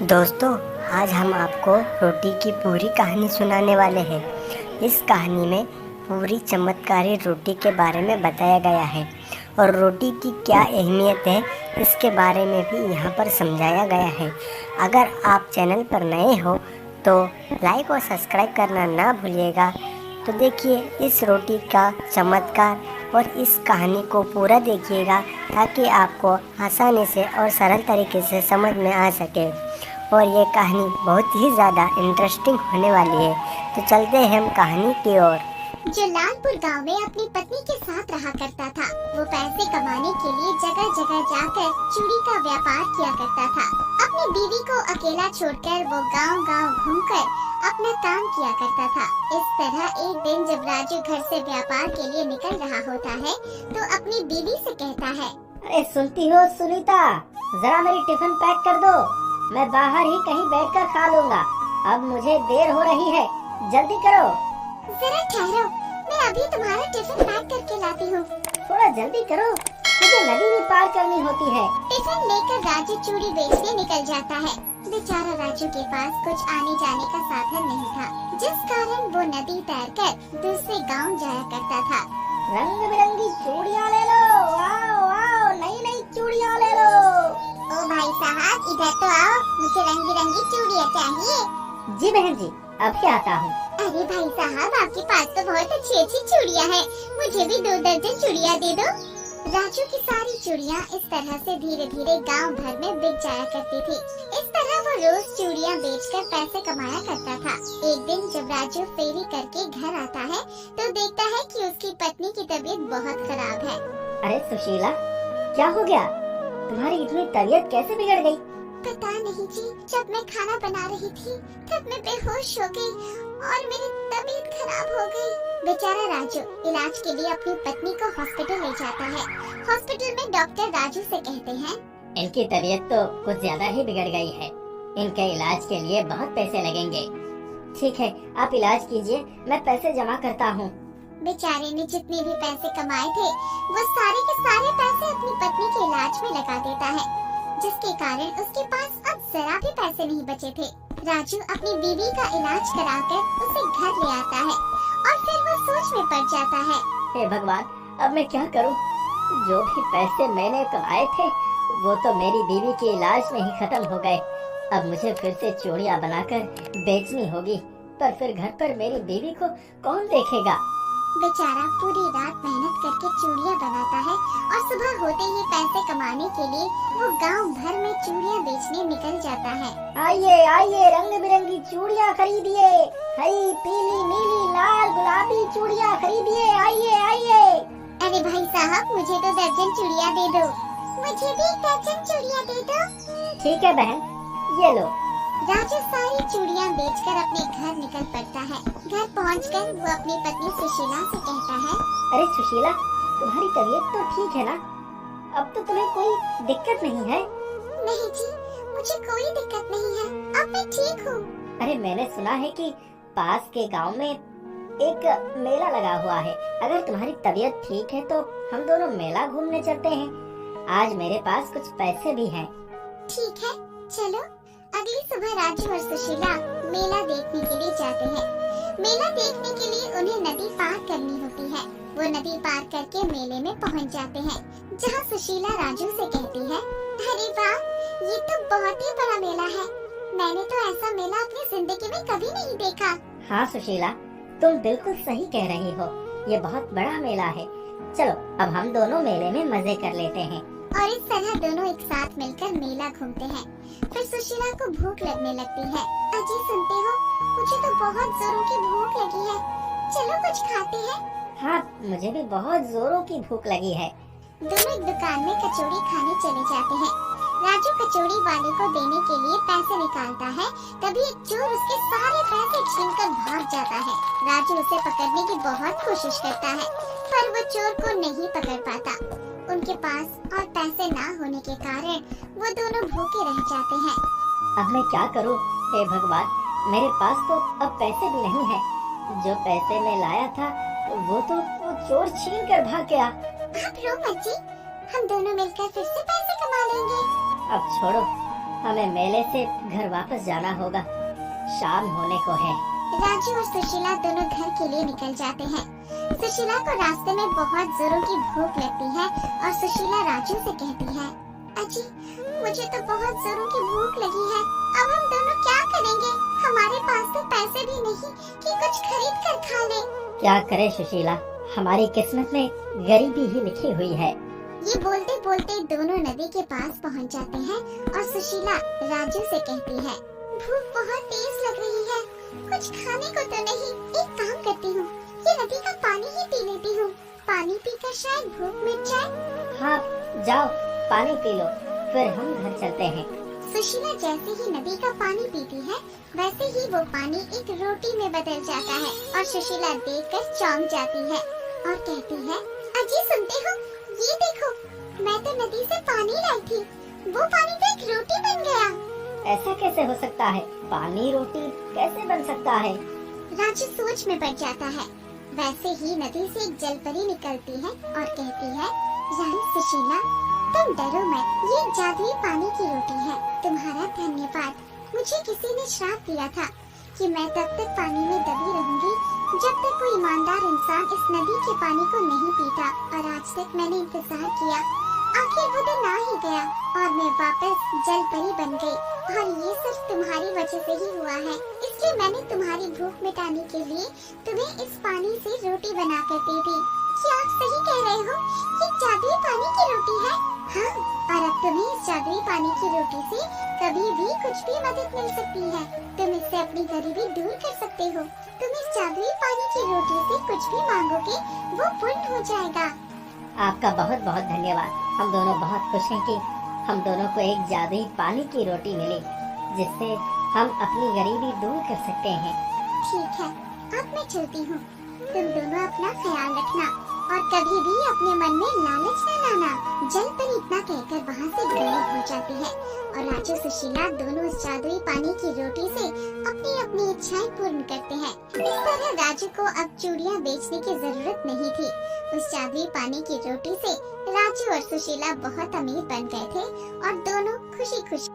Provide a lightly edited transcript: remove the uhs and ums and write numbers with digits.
दोस्तों, आज हम आपको रोटी की पूरी कहानी सुनाने वाले हैं। इस कहानी में पूरी चमत्कारी रोटी के बारे में बताया गया है और रोटी की क्या अहमियत है इसके बारे में भी यहाँ पर समझाया गया है। अगर आप चैनल पर नए हो तो लाइक और सब्सक्राइब करना ना भूलिएगा। तो देखिए इस रोटी का चमत्कार और इस कहानी को पूरा देखिएगा ताकि आपको आसानी से और सरल तरीके से समझ में आ सके। और ये कहानी बहुत ही ज़्यादा इंटरेस्टिंग होने वाली है। तो चलते हैं हम कहानी की ओर। जो लालपुर गांव में अपनी पत्नी के साथ रहा करता था, वो पैसे कमाने के लिए जगह जगह जाकर चूड़ी का व्यापार किया करता था। अपनी बीवी को अकेला छोड़कर वो गांव गांव घूमकर अपना काम किया करता था। इस तरह एक दिन जब राजू घर से व्यापार के लिए निकल रहा होता है तो अपनी बीवी से कहता है, अरे सुनती हो सुनीता, जरा मेरी टिफिन पैक कर दो। मैं बाहर ही कहीं बैठकर खा लूंगा। अब मुझे देर हो रही है, जल्दी करो। जरा ठहरो, मैं अभी तुम्हारा टिफिन पैक करके लाती हूँ। थोड़ा जल्दी करो, मुझे नदी भी पार करनी होती है। टिफिन लेकर राजू चूड़ी बेचने निकल जाता है। बेचारा राजू के पास कुछ आने जाने का साधन नहीं था, जिस कारण वो नदी तैरकर दूसरे गांव जाया करता था। रंग बिरंगी चूड़ियाँ ले लो, वाओ वाओ, नई नई चूड़ियाँ ले लो। ओ भाई साहब, इधर तो आओ, मुझे रंग बिरंगी चूड़ियाँ चाहिए। जी बहन जी, अभी आता हूँ। अरे भाई साहब, आपके पास तो बहुत अच्छी अच्छी चूड़ियाँ हैं, मुझे भी 2 दर्जन चूड़ियाँ दे दो। राजू की सारी चूड़ियाँ इस तरह से धीरे धीरे गांव भर में बिक जाया करती थी। इस तरह वो रोज चूड़ियाँ बेचकर पैसे कमाया करता था। एक दिन जब राजू फेरी करके घर आता है तो देखता है कि उसकी पत्नी की तबीयत बहुत खराब है। अरे सुशीला, क्या हो गया? तुम्हारी इतनी तबीयत कैसे बिगड़ गई? पता नहीं जी, जब मैं खाना बना रही थी तब मैं बेहोश हो गई और मेरी तबीयत खराब हो गई। बेचारा राजू इलाज के लिए अपनी पत्नी को हॉस्पिटल ले जाता है। हॉस्पिटल में डॉक्टर राजू से कहते हैं, इनकी तबीयत तो कुछ ज्यादा ही बिगड़ गई है। इनके इलाज के लिए बहुत पैसे लगेंगे। ठीक है, आप इलाज कीजिए, मैं पैसे जमा करता हूँ। बेचारे ने जितने भी पैसे कमाए थे वो सारे के सारे पैसे अपनी पत्नी के इलाज में लगा देता है, जिसके कारण उसके पास अब जरा भी पैसे नहीं बचे थे। राजू अपनी बीवी का इलाज कराकर उसे घर ले आता है और फिर वो सोच में पड़ जाता है, हे भगवान, अब मैं क्या करूं? जो भी पैसे मैंने कमाए थे वो तो मेरी बीवी के इलाज में ही खत्म हो गए। अब मुझे फिर से चूड़ियाँ बनाकर बेचनी होगी, पर फिर घर पर मेरी बीवी को कौन देखेगा? बेचारा पूरी रात मेहनत करके चूड़ियाँ बनाता है और सुबह होते ही पैसे कमाने के लिए वो गांव भर में चूड़ियाँ बेचने निकल जाता है। आइए आइए, रंग बिरंगी चूड़ियाँ खरीदिए, हरी पीली नीली लाल गुलाबी चूड़ियाँ खरीदिए, आइए आइए। अरे भाई साहब, मुझे तो दर्जन चूड़ियाँ दे दो। मुझे भी 1 दर्जन चूड़ियाँ दे दो। ठीक है बहन, ये लो। राजू सारी चूड़ियाँ बेचकर अपने घर निकल पड़ता है। घर पहुंचकर वो अपनी पत्नी सुशीला से कहता है, अरे सुशीला, तुम्हारी तबीयत तो ठीक है ना? अब तो तुम्हें कोई दिक्कत नहीं है? नहीं जी, मुझे कोई दिक्कत नहीं है, अब मैं ठीक हूँ। अरे मैंने सुना है कि पास के गांव में एक मेला लगा हुआ है। अगर तुम्हारी तबीयत ठीक है तो हम दोनों मेला घूमने चलते हैं। आज मेरे पास कुछ पैसे भी हैं। ठीक है, चलो। अगली सुबह राजू और सुशीला मेला देखने के लिए जाते हैं। मेला देखने के लिए उन्हें नदी पार करनी होती है। वो नदी पार करके मेले में पहुंच जाते हैं, जहां सुशीला राजू से कहती है, अरे वाह, ये तो बहुत ही बड़ा मेला है। मैंने तो ऐसा मेला अपनी जिंदगी में कभी नहीं देखा। हाँ सुशीला, तुम बिल्कुल सही कह रही हो, ये बहुत बड़ा मेला है। चलो अब हम दोनों मेले में मजे कर लेते हैं। और इस तरह दोनों एक साथ मिलकर मेला घूमते हैं। फिर सुशीला को भूख लगने लगती है। अजी सुनते हो, मुझे तो बहुत जोरों की भूख लगी है, चलो कुछ खाते हैं। हाँ, मुझे भी बहुत जोरों की भूख लगी है। दोनों एक दुकान में कचौड़ी खाने चले जाते हैं। राजू कचौड़ी वाले को देने के लिए पैसे निकालता है, तभी एक चोर उसके सारे पैसे छीनकर भाग जाता है। राजू उसे पकड़ने की बहुत कोशिश करता है, पर वो चोर को नहीं पकड़ पाता। उनके पास और पैसे ना होने के कारण वो दोनों भूखे रह जाते हैं। अब मैं क्या करूं? हे भगवान, मेरे पास तो अब पैसे भी नहीं है। जो पैसे मैं लाया था वो चोर छीन कर भाग गया। आप रो मत जी, हम दोनों मिलकर फिर से पैसे कमा लेंगे। अब छोड़ो, हमें मेले से घर वापस जाना होगा, शाम होने को है। राजू और सुशीला दोनों घर के लिए निकल जाते हैं। सुशीला को रास्ते में बहुत जोरों की भूख लगती है और सुशीला राजू से कहती है, अजी मुझे तो बहुत जोरों की भूख लगी है, अब हम दोनों क्या करेंगे? हमारे पास तो पैसे भी नहीं कि कुछ खरीद कर खा ले। क्या करे सुशीला, हमारी किस्मत में गरीबी ही लिखी हुई है। ये बोलते बोलते दोनों नदी के पास पहुंच जाते हैं और सुशीला राजू से कहती है, भूख बहुत तेज लग रही है, कुछ खाने को तो नहीं। एक काम करती हूँ, ये नदी का पानी ही पी लेती हूँ, पानी पीकर शायद भूख मिट जाए। हाँ जाओ पानी पी लो, फिर हम घर चलते हैं। सुशीला जैसे ही नदी का पानी पीती है वैसे ही वो पानी एक रोटी में बदल जाता है और सुशीला देखकर चौंक जाती है और कहती है, अजी सुनते हो, ये देखो, मैं तो नदी से पानी लाई थी, वो पानी तो एक रोटी बन गया। ऐसा कैसे हो सकता है? पानी रोटी कैसे बन सकता है? राजू सोच में पड़ जाता है। वैसे ही नदी से एक जलपरी निकलती है और कहती है, रानी सुशीला तुम डरो मत, ये जादुई पानी की रोटी है, तुम्हारा धन्यवाद। मुझे किसी ने श्राप दिया था कि मैं तब तक पानी में दबी रहूंगी जब तक कोई ईमानदार इंसान इस नदी के पानी को नहीं पीता, और आज तक मैंने इंतजार किया, आखिर वो दिन आ ही गया और मैं वापस जलपरी बन गई और ये सिर्फ तुम्हारी वजह से ही हुआ है। इसलिए मैंने तुम्हारी भूख मिटाने के लिए तुम्हें इस पानी से रोटी बना कर दी थी। क्या आप सही कह रहे हो? ये जादुई पानी की रोटी है। हाँ, और अब तुम्हें इस जादुई पानी की रोटी से कभी भी कुछ भी मदद मिल सकती है। तुम इससे अपनी गरीबी दूर कर सकते हो। तुम इस जादुई पानी की रोटी से कुछ भी मांगोगे वो पूर्ण हो जाएगा। आपका बहुत बहुत धन्यवाद। हम दोनों बहुत खुश हैं कि हम दोनों को एक जादुई पानी की रोटी मिली, जिससे हम अपनी गरीबी दूर कर सकते हैं। ठीक है, अब मैं चलती हूँ। तुम दोनों अपना ख्याल रखना और कभी भी अपने मन में लालच न लाना। जलपरी इतना कहकर वहाँ से गायब हो जाती है और राजू सुशीला दोनों इस जादुई पानी की रोटी से अपनी अपनी इच्छाएं पूर्ण करते हैं। इस तरह राजू को अब चूड़ियाँ बेचने की जरूरत नहीं थी। उस जादुई पानी की रोटी से राजू और सुशीला बहुत अमीर बन गए थे और दोनों खुशी खुशी